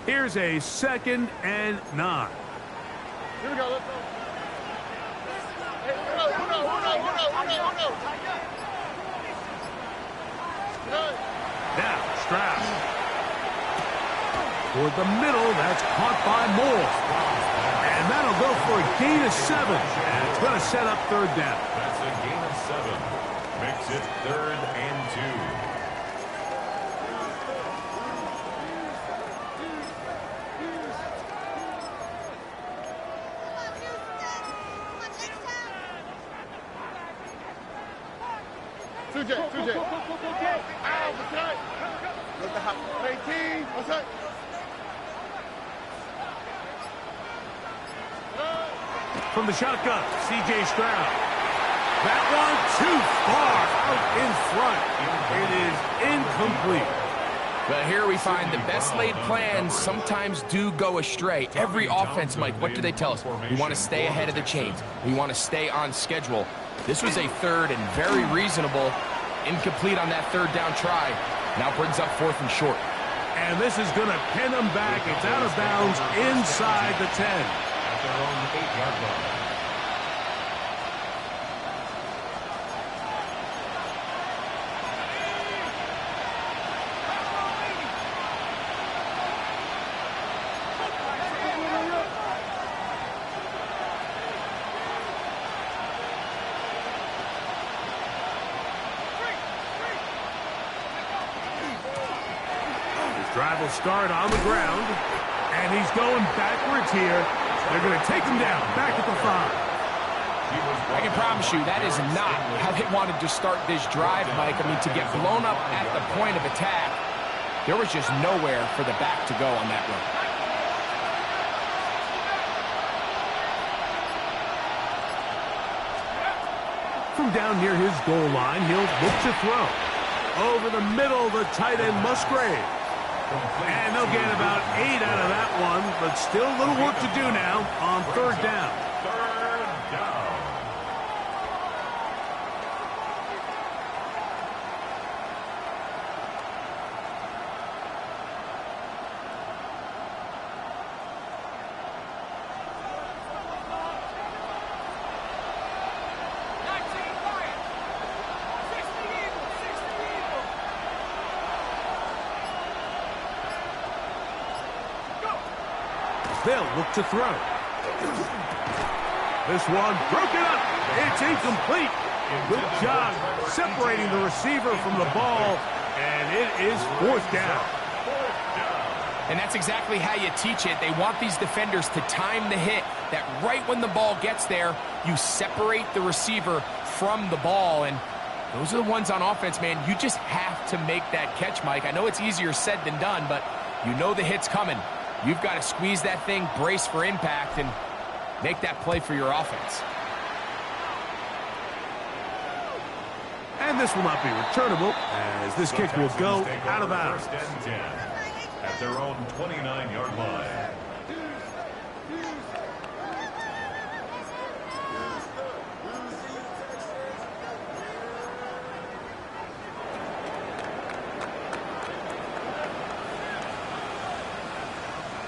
Here's a 2nd and 9. Here we go. Let's go. Hey, Now, Stroud. Toward the middle, that's caught by Moore. And that'll go for a gain of 7. And it's going to set up 3rd down. That's a gain of 7. Makes it 3rd and 2. Two J. Ow, what's that? Look the hop. 18. What's that? From the shotgun, C.J. Stroud. That one too far out in front. It is incomplete. But here we find the best laid plans sometimes do go astray. Every offense, Mike, what do they tell us? We want to stay ahead of the chains. We want to stay on schedule. This was a 3rd and very reasonable. Incomplete on that 3rd down try. Now brings up 4th and short. And this is going to pin them back. It's out of bounds inside the 10. At their own 8-yard line. Drive will start on the ground, and he's going backwards here. They're going to take him down, back at the 5. I can promise you that is not how they wanted to start this drive, Mike. I mean, to get blown up at the point of attack, there was just nowhere for the back to go on that run. From down near his goal line, he'll look to throw. Over the middle, the tight end Musgrave. And they'll get about 8 out of that one, but still a little work to do now on 3rd down. 3rd down. They'll look to throw. This one broken up. It's incomplete. Good job separating the receiver from the ball, and it is 4th down. And that's exactly how you teach it. They want these defenders to time the hit, that right when the ball gets there, you separate the receiver from the ball. And those are the ones on offense, man. You just have to make that catch, Mike. I know it's easier said than done, but you know the hit's coming. You've got to squeeze that thing, brace for impact, and make that play for your offense. And this will not be returnable, as this kick will go out of bounds. First and 10 at their own 29-yard line.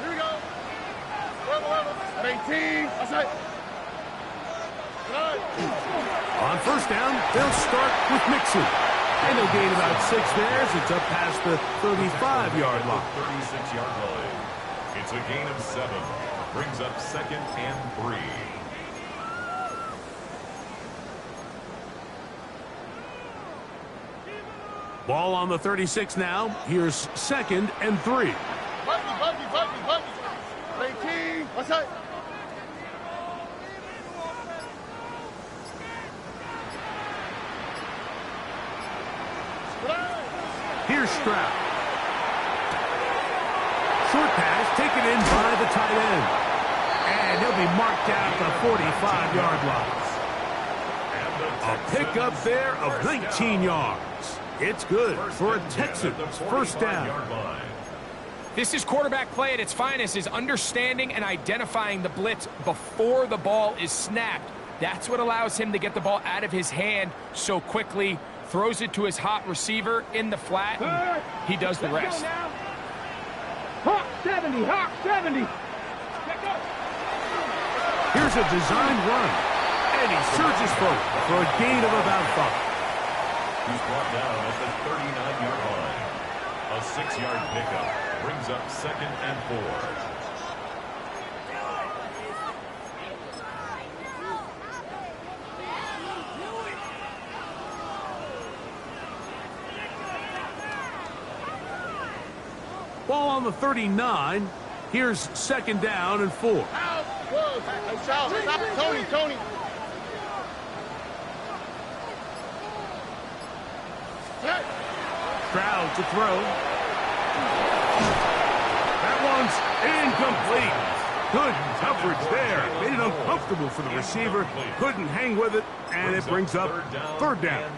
Here we go. 18. That's it. On first down, they'll start with Mixon. And they'll gain about 6 there as it's up past the 35-yard line. 36-yard line. It's a gain of 7. Brings up 2nd and 3. Ball on the 36 now. Here's 2nd and 3. Buggy. 18. What's that? Here's Stroud. Short pass taken in by the tight end. And he'll be marked down at the 45-yard line. A pickup there of 19 yards. It's good for a Texans first down. This is quarterback play at its finest, is understanding and identifying the blitz before the ball is snapped. That's what allows him to get the ball out of his hand so quickly, throws it to his hot receiver in the flat, and he does the rest. Hawk 70, Hawk 70. Here's a designed run, and he surges forward for a gain of about 5. He's brought down at the 39-yard line. A 6-yard pickup brings up 2nd and 4. Ball on the 39. Here's 2nd down and 4. Whoa, stop, Tony. Stroud to throw. That one's incomplete. Good coverage there. Made it uncomfortable for the receiver. Couldn't hang with it, and it brings up 3rd down.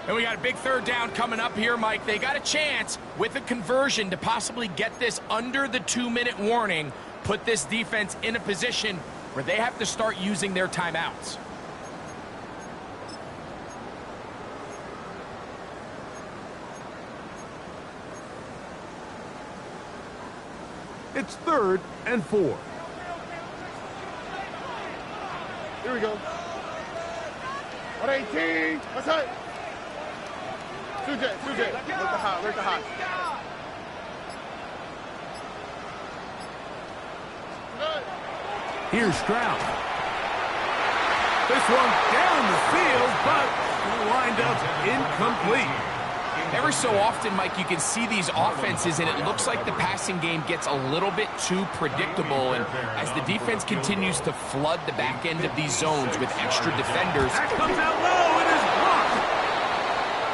And we got a big 3rd down coming up here, Mike. They got a chance with a conversion to possibly get this under the 2-minute warning, put this defense in a position where they have to start using their timeouts. It's 3rd and 4. Here we go. 118. What's that? 2J. Where's the hot? Here's Stroud. This one down the field, but lined up incomplete. Every so often, Mike, you can see these offenses, and it looks like the passing game gets a little bit too predictable. And as the defense continues to flood the back end of these zones with extra defenders, That comes out low and is blocked.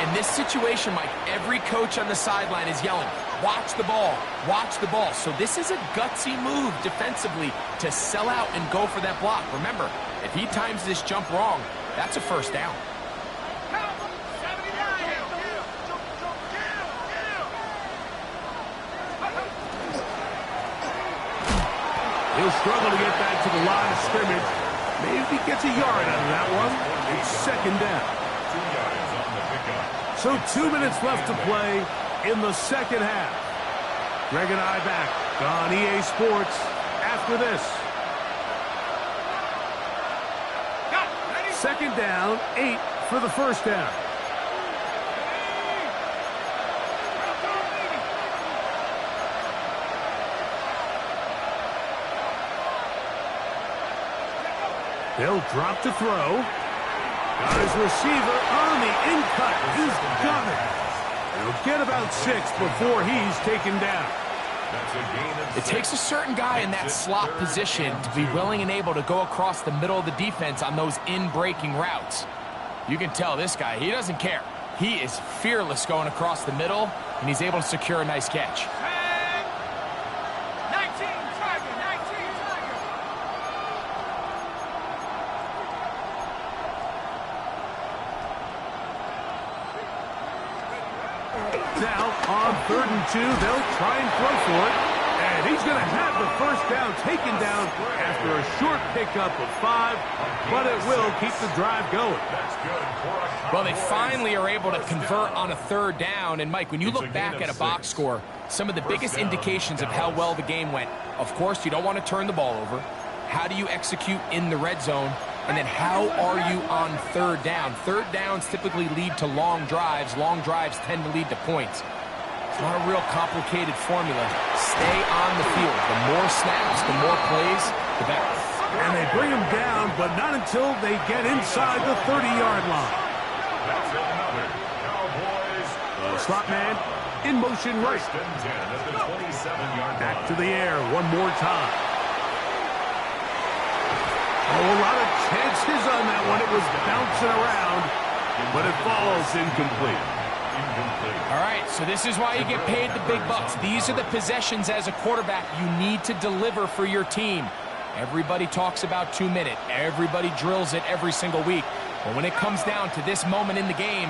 in this situation, Mike, every coach on the sideline is yelling, watch the ball, watch the ball. So this is a gutsy move defensively to sell out and go for that block. Remember, if he times this jump wrong, that's a 1st down. He'll struggle to get back to the line of scrimmage. Maybe gets a yard out of that one. It's 2nd down. 2 yards on the pickup. So 2 minutes left to play in the 2nd half. Greg and I back on EA Sports after this. 2nd down, 8 for the 1st down. They'll drop to throw. Got his receiver on the in-cut. He's got it. He'll get about 6 before he's taken down. It takes a certain guy in that slot position to be willing and able to go across the middle of the defense on those in-breaking routes. You can tell this guy, he doesn't care. He is fearless going across the middle, and he's able to secure a nice catch. 3rd and 2. They'll try and throw for it. And he's going to have the first down taken down after a short pickup of 5, but it will keep the drive going. Well, they finally are able to convert on a 3rd down. And, Mike, when you look back at a box score, some of the biggest indications of how well the game went, of course, you don't want to turn the ball over. How do you execute in the red zone? And then how are you on 3rd down? 3rd downs typically lead to long drives. Long drives tend to lead to points. It's not a real complicated formula. Stay on the field. The more snaps, the more plays, the better. And they bring him down, but not until they get inside the 30-yard line. That's another Cowboys. The slot man in motion right. 1st and 10 at the 27-yard line. Back to the air one more time. Oh, a lot of chances on that one. It was bouncing around, but it falls incomplete. All right, so this is why you get paid the big bucks. These are the possessions as a quarterback you need to deliver for your team. Everybody talks about 2-minute. Everybody drills it every single week. But when it comes down to this moment in the game,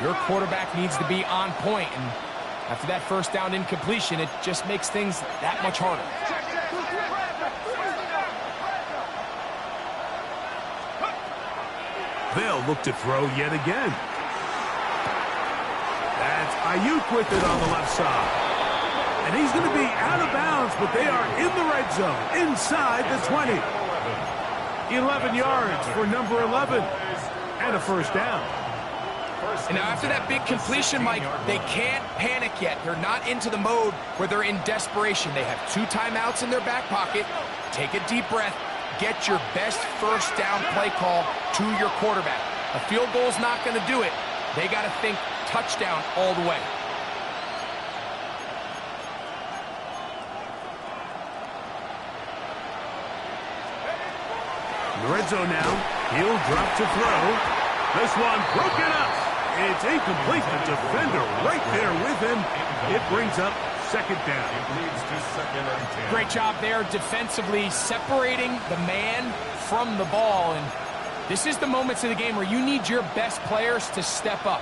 your quarterback needs to be on point. And after that 1st down incompletion, it just makes things that much harder. They'll look to throw yet again. That's Ayuk with it on the left side. And he's going to be out of bounds, but they are in the red zone, inside the 20. 11 yards for number 11, and a 1st down. And now after that big completion, Mike, they can't panic yet. They're not into the mode where they're in desperation. They have 2 timeouts in their back pocket. Take a deep breath. Get your best 1st down play call to your quarterback. A field goal's not going to do it. They got to think touchdown all the way. In the red zone now. He'll drop to throw. This one broken up. It's incomplete. The defender right there with him. It brings up 2nd down. It leads to 2nd and 10. Great job there defensively, separating the man from the ball. And this is the moments of the game where you need your best players to step up.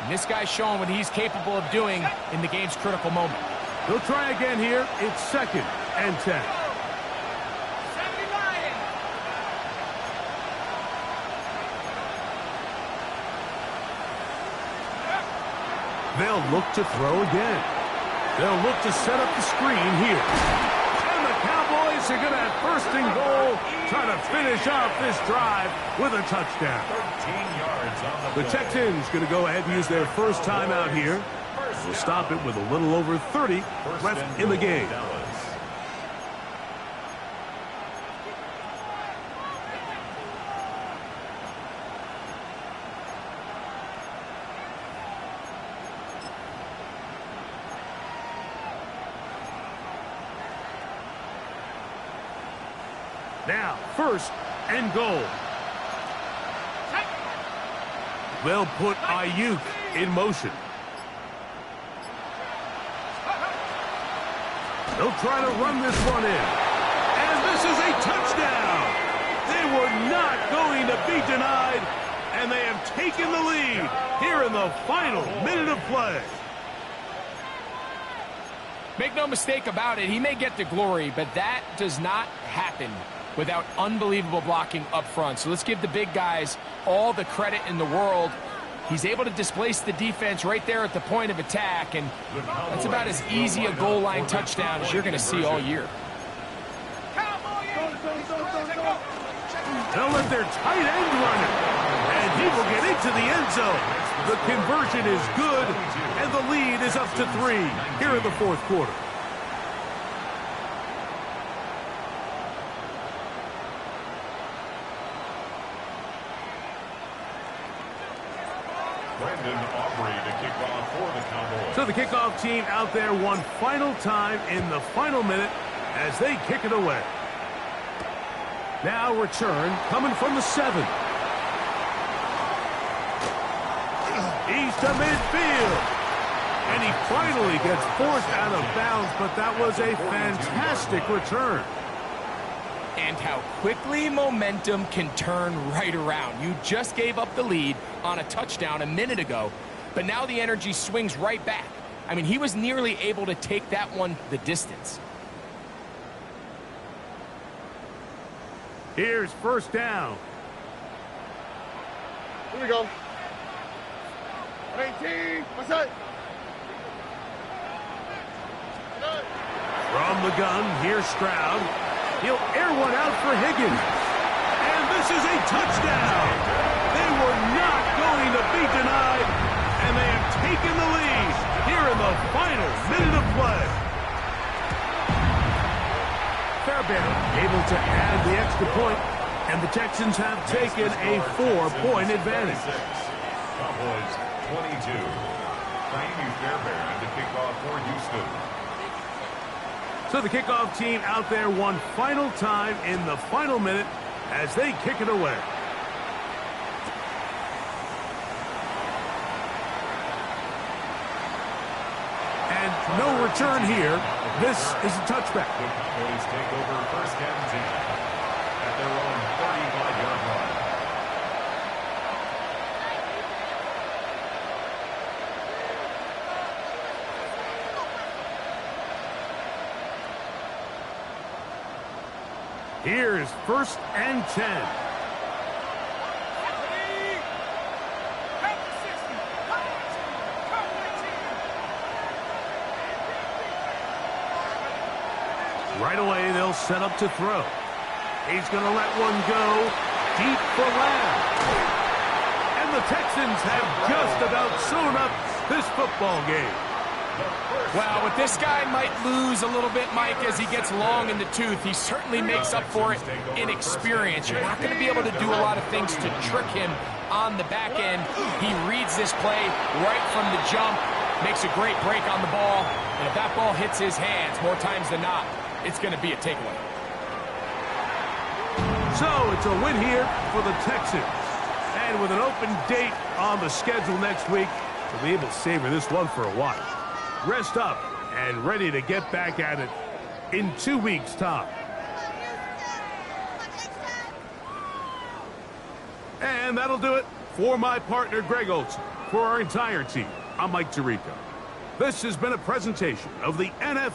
And this guy's showing what he's capable of doing in the game's critical moment. They'll try again here. It's 2nd and 10. They'll look to throw again. They'll look to set up the screen here. And the Cowboys are going to have 1st and goal, trying to finish off this drive with a touchdown. 13 yards on The Texans going to go ahead and use their 1st timeout here. We'll stop it with a little over 30 left in the game. Now, 1st and goal. They'll put Ayuk in motion. They'll try to run this one in. And this is a touchdown. They were not going to be denied, and they have taken the lead here in the final minute of play. Make no mistake about it, he may get the glory, but that does not happen without unbelievable blocking up front. So let's give the big guys all the credit in the world. He's able to displace the defense right there at the point of attack, and that's about as easy a goal line touchdown as you're going to see all year. They'll let their tight end run it, and he will get into the end zone. The conversion is good, and the lead is up to 3 here in the 4th quarter. So the kickoff team out there one final time in the final minute as they kick it away. Now return coming from the 7. He's to midfield. And he finally gets forced out of bounds, but that was a fantastic return. And how quickly momentum can turn right around. You just gave up the lead on a touchdown a minute ago, but now the energy swings right back. I mean, he was nearly able to take that one the distance. Here's first down. Here we go. 18. What's that? From the gun, here's Stroud. He'll air one out for Higgins. And this is a touchdown. They were not going to be denied, and they have taken the lead here in the final minute of play. Fairbairn able to add the extra point, and the Texans have taken a 4-point advantage. Cowboys 22. Jaime Fairbairn to kick off for Houston. So the kickoff team out there one final time in the final minute as they kick it away. And no return here. This is a touchback. The Cowboys take over first and 10 at their own 35-yard line. Here's first and 10. Right away, they'll set up to throw. He's going to let one go deep for Lamb. And the Texans have just about sewn up this football game. Well, what this guy might lose a little bit, Mike, as he gets long in the tooth, he certainly makes up for it in experience. You're not going to be able to do a lot of things to trick him on the back end. He reads this play right from the jump, makes a great break on the ball, and if that ball hits his hands more times than not, it's going to be a takeaway. So it's a win here for the Texans. And with an open date on the schedule next week, they'll be able to savor this one for a while. Rest up and ready to get back at it in 2 weeks' time. And that'll do it for my partner, Greg Olson. For our entire team, I'm Mike Tirico. This has been a presentation of the NFL.